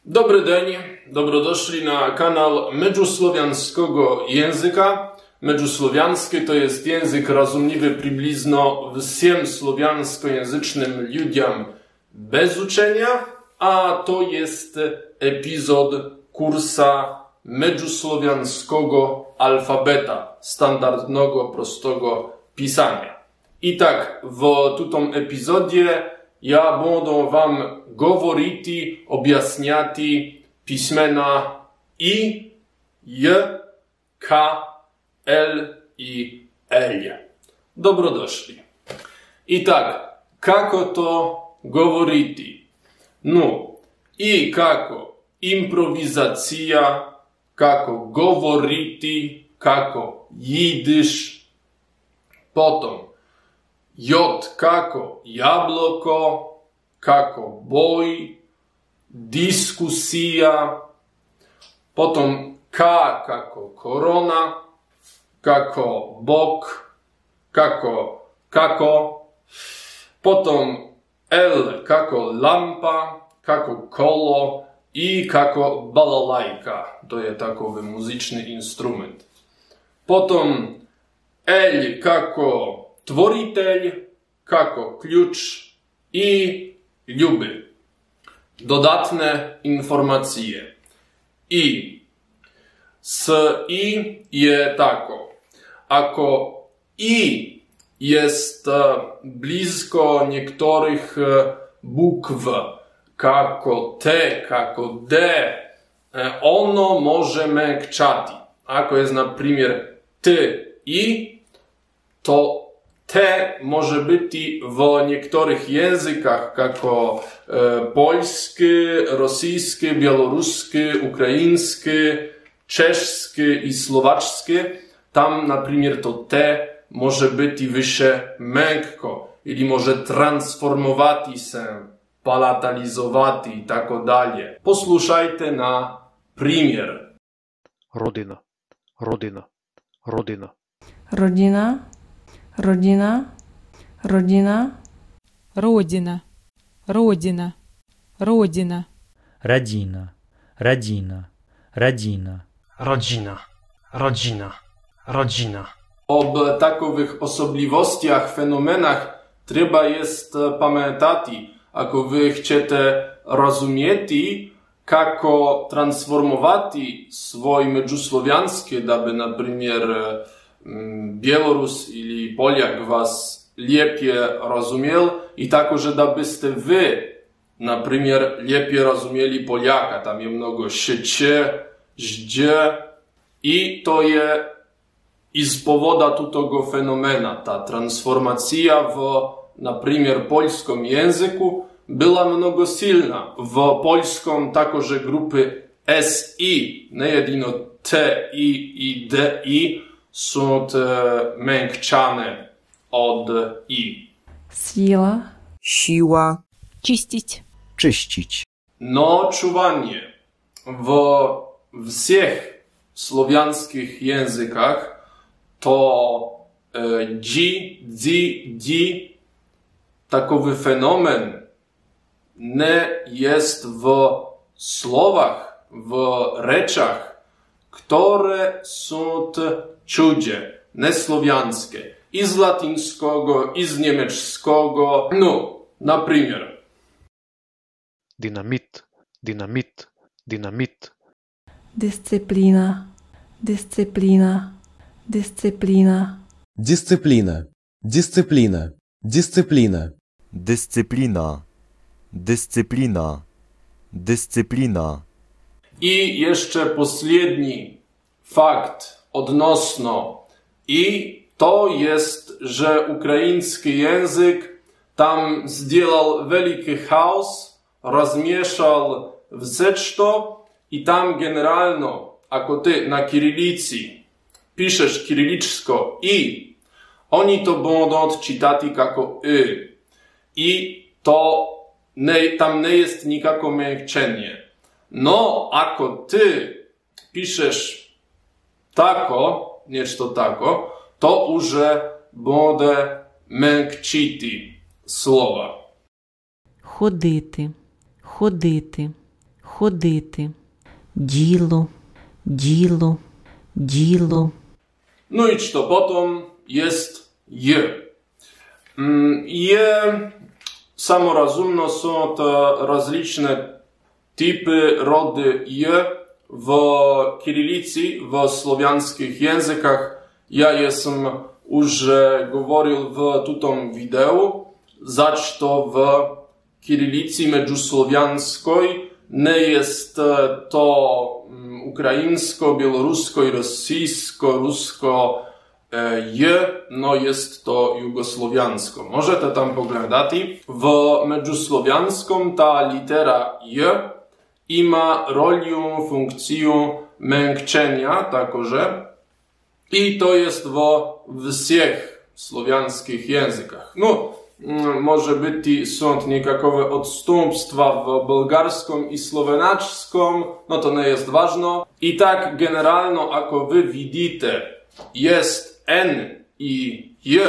Dobry dzień, dobrodošli na kanał Međuslovianskiego języka. Međuslovianski to jest język rozumiwy przybliżno всем słowiańskojęzycznym ludziom bez uczenia, a to jest epizod kursa Međuslovianskiego alfabeta, standardnego, prostego pisania. I tak, w tym epizodzie ja będę wam говорить, objaśniać pismena I, J, K, L i L. Dobrodošli. I tak, kako to говорить? No, i kako improwizacja, kako говорить, kako jidysz, potom J kako jabloko, kako boj, dyskusja, potom K kako korona, kako bok, kako, potom L kako lampa, kako kolo i kako balalajka. To jest takowy muzyczny instrument. Potom L kako tworitelj, kako klucz i ljuby. Dodatne informacje. I. Z I je tako. Ako I jest blisko niektórych bukw, kako T, kako D, ono może mekczati. Ako jest na przykład T, I, to T może być w niektórych językach, jako polski, rosyjski, białoruski, ukraiński, czeski i słowacki. Tam na przykład to T może być wyższe miękko, ili może transformować się, palatalizować i tak dalej. Posłuchajcie na przykład. Родина, родина, родина. Родина, родина, родина. Родина, родина, родина. Родина, родина, родина. Rodzina, rodzina, rodzina. Ob takowych osobliwościach, fenomenach trzeba jest pamiętać, ako wy chcecie rozumieć, kako transformować swój međusłowiański, daby na przykład Białorus ili Poliak was lepiej rozumiał i także dabyście wy na przykład lepiej rozumieli Poliaka. Tam jest mnogo szycie, żdzie i to jest i z powodu tego fenomena. Ta transformacja w na przykład polskim języku była mnogo silna. W polskim także grupy SI, nie jedyno TI i DI, są miękczane od I. Сила, Siła. Чистить. Czyścić. No, czuwanie. W wszystkich słowiańskich językach to dzi, dzi, di, takowy fenomen nie jest w słowach, w rzeczach, które są cudzie, nesłowiańskie. I z latyńskiego, i z niemieckiego. No, na przykład. Динамит, динамит, динамит. дисциплина, дисциплина, дисциплина. Дисциплина, дисциплина, дисциплина. Dyscyplina, dyscyplina, dyscyplina. I jeszcze ostatni fakt odnośnie i to jest, że ukraiński język tam сделал wielki chaos, rozmieszał wszystko i tam generalnie, ako ty na kirylicy piszesz kirylicko i, oni to będą czytać jako y. I to tam nie jest nikako miękczenie. No, ako ty piszesz tako, niečto tako, to už буде м'якчити слова. Ходити, ходити, ходити, діло, діло, діло. No i co potem jest je. Je samorazumno są to rozliczne typy, rody je w kirilicy, w słowiańskich językach. Ja jestem już говорил w tym wideo, zacz to w kirilicy międzysłowiańskiej nie jest to ukraińsko, białorusko i rosyjsko, rusko je, no jest to jugosłowiańsko. Możecie tam poglądać. W międzysłowiańskim ta litera je ma rolę, funkcję miękczenia także i to jest w wszystkich słowiańskich językach. No, może być są niekakove odstępstwa w bułgarskim i słowenaczskim, no to nie jest ważne. I tak generalno, ako wy widzicie, jest N i J,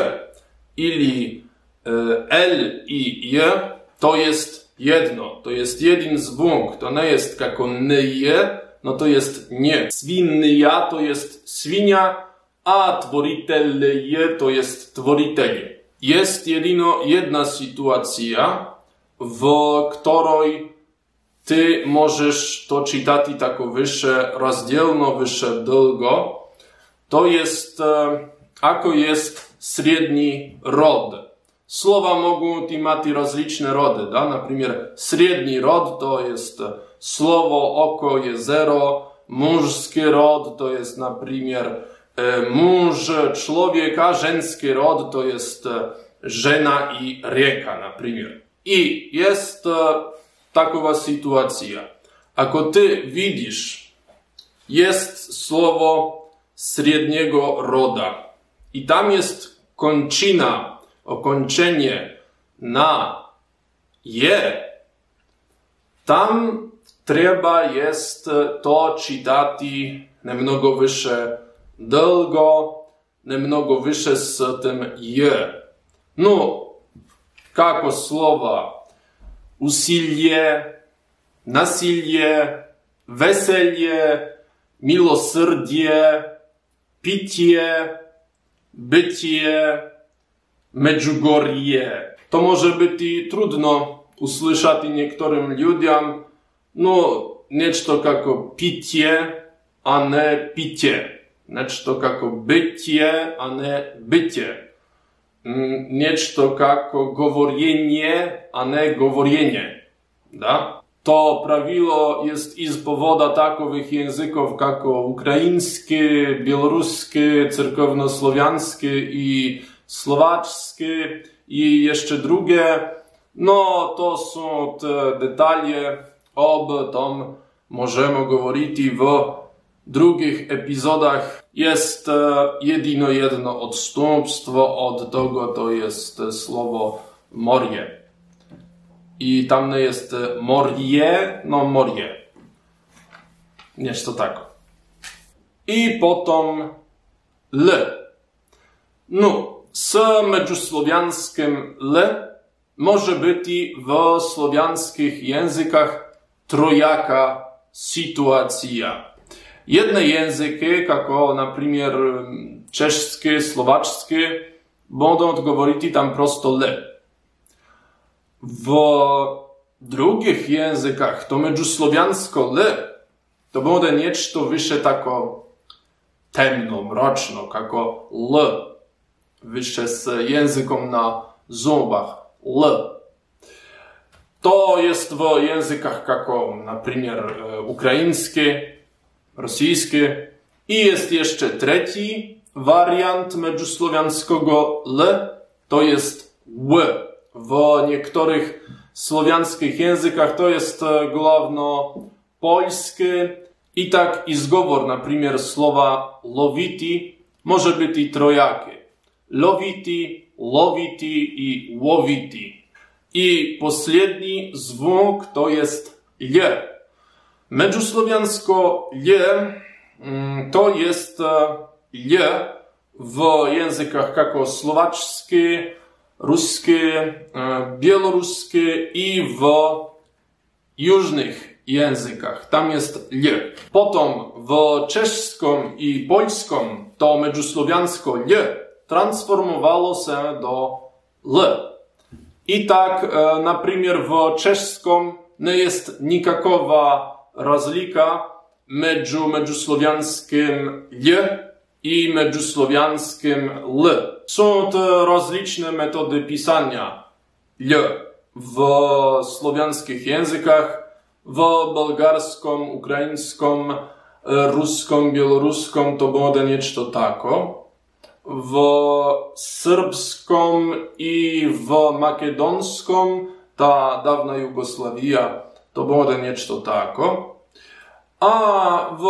ili L i J, to jest jedno, to jest jeden zwłok, to nie jest jako nie, no to jest nie. Swinja to jest swinia, a tworitelje to jest tworitelje. Jest jedyno jedna sytuacja, w której ty możesz to czytać tak wyższe, rozdzielno, wyższe długo. To jest, ako jest średni rod. Słowa mogą mieć rozliczne rody, da? Na przykład średni rod to jest słowo, oko, jezero, męski rod to jest na przykład mąż, człowieka, żeński rod to jest żena i rieka na przykład. I jest taka sytuacja. Ako ty widzisz, jest słowo średniego roda i tam jest kończyna, okończenie na je, tam trzeba jest to czytać немного wyższe długo, немного wyższe z tym je. No, jako słowa usilje, nasilje, weselje, milosrdie, picie, bycie, Medjugorje. To może być trudno usłyszeć niektórym ludziom, no, niečto jako picie, a nie picie. Niečto jako bycie, a nie bycie. Niečto jako говорение, a nie говорение. Da? To prawilo jest i z powodu takowych języków jak ukraiński, białoruski, cerkownosłowiański i słowacki i jeszcze drugie. No to są te detale, o tym możemy mówić w drugich epizodach. Jest jedyno jedno odstępstwo od tego, to jest słowo morje. I tam nie jest morje, no morje. Nešto tak. I potem l. No, z międzysłowiańskim l może być w słowiańskich językach trojaka sytuacja. Jedne języki, jak na przykład czeski, słowacki, będą mówić tam prosto l. W drugich językach to międzysłowiańsko l to będzie niečto wyższe tako temno, mroczno, jako l. Wyższe z językiem na zębach l. To jest w językach jako na przykład ukraiński, rosyjski i jest jeszcze trzeci wariant międzysłowiańskiego l, to jest ł. W niektórych słowiańskich językach to jest główno polski i tak i zgovor, na przykład słowa loviti może być i trojaki. Loviti, loviti i łowiti. I последni zwłok to jest je. Międzysłowiańsko je to jest je w językach jako słowacki, ruski, białoruski i w jużnych językach. Tam jest L. Potom w czeskim i polskim to međusłowiansko L transformowało się do L. I tak, na przykład w czeskim nie jest nikakowa razlika między međusłowianskim L i međusłowianskim L. Są to rozliczne metody pisania L w słowiańskich językach, w bułgarskim, ukraińskim, ruskim, białoruskim to będzie niečo tako. W serbskim i w makedonskim, ta dawna Jugosławia, to będzie niečo tako. A w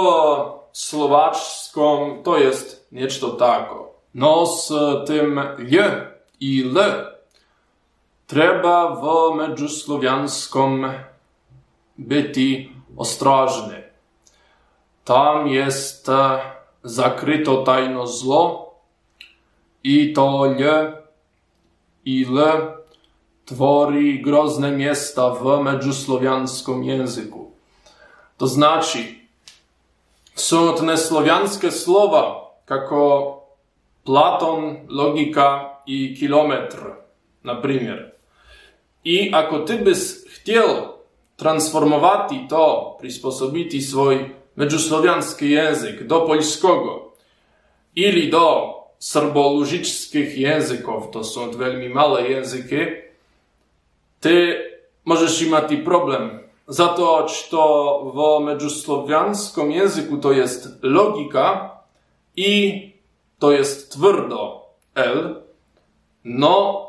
słowaczskim to jest niečo tako. No z tym L i L trzeba w međusłowianskim być ostrożny. Tam jest zakryto tajno zło i to L i L tworzy grozne miejsca w međusłowianskim języku. To znaczy, są te słowiańskie słowa, jako Platon, logika i kilometr, na przykład. I ako ty byś chciał transformować to, przysposobić swój međusłowiański język do polskiego ili do srbolužičskich języków, to są veľmi małe języki, ty możesz mieć problem. Za to, że w međusłowianskim języku to jest logika i to jest twardo L, no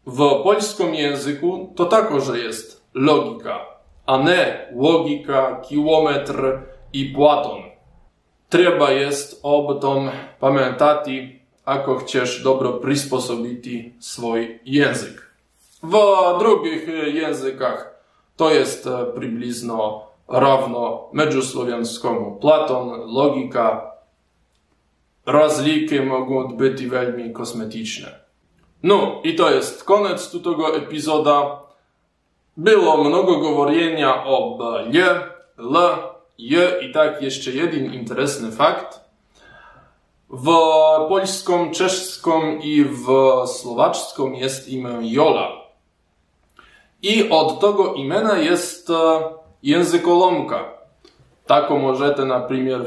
w polskim języku to także jest logika, a nie logika, kilometr i Platon. Trzeba jest o tym pamiętać, ako chcesz dobro przysposobić swój język. W drugich językach to jest przybliżno równo međusłowianskiemu. Platon, logika, razliki mogą być veľmi kosmetyczne. No i to jest koniec tego epizoda. Było mnogo говорenia o L, J i tak jeszcze jeden interesny fakt. W polskim, czeskim i w słowaczskim jest imię Jola. I od tego imienia jest językolomka. Taką możecie na przykład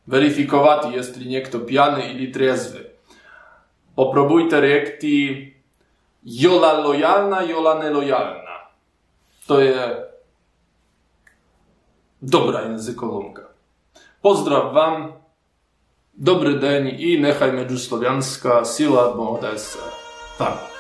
weryfikować, jeśli niekto pijany ili trezwy. Popróbujcie rekti Jola lojalna, Jola nelojalna. To jest dobra językolomka. Pozdrav wam, dobry dzień i niechaj međusłowianska sila bude z wami.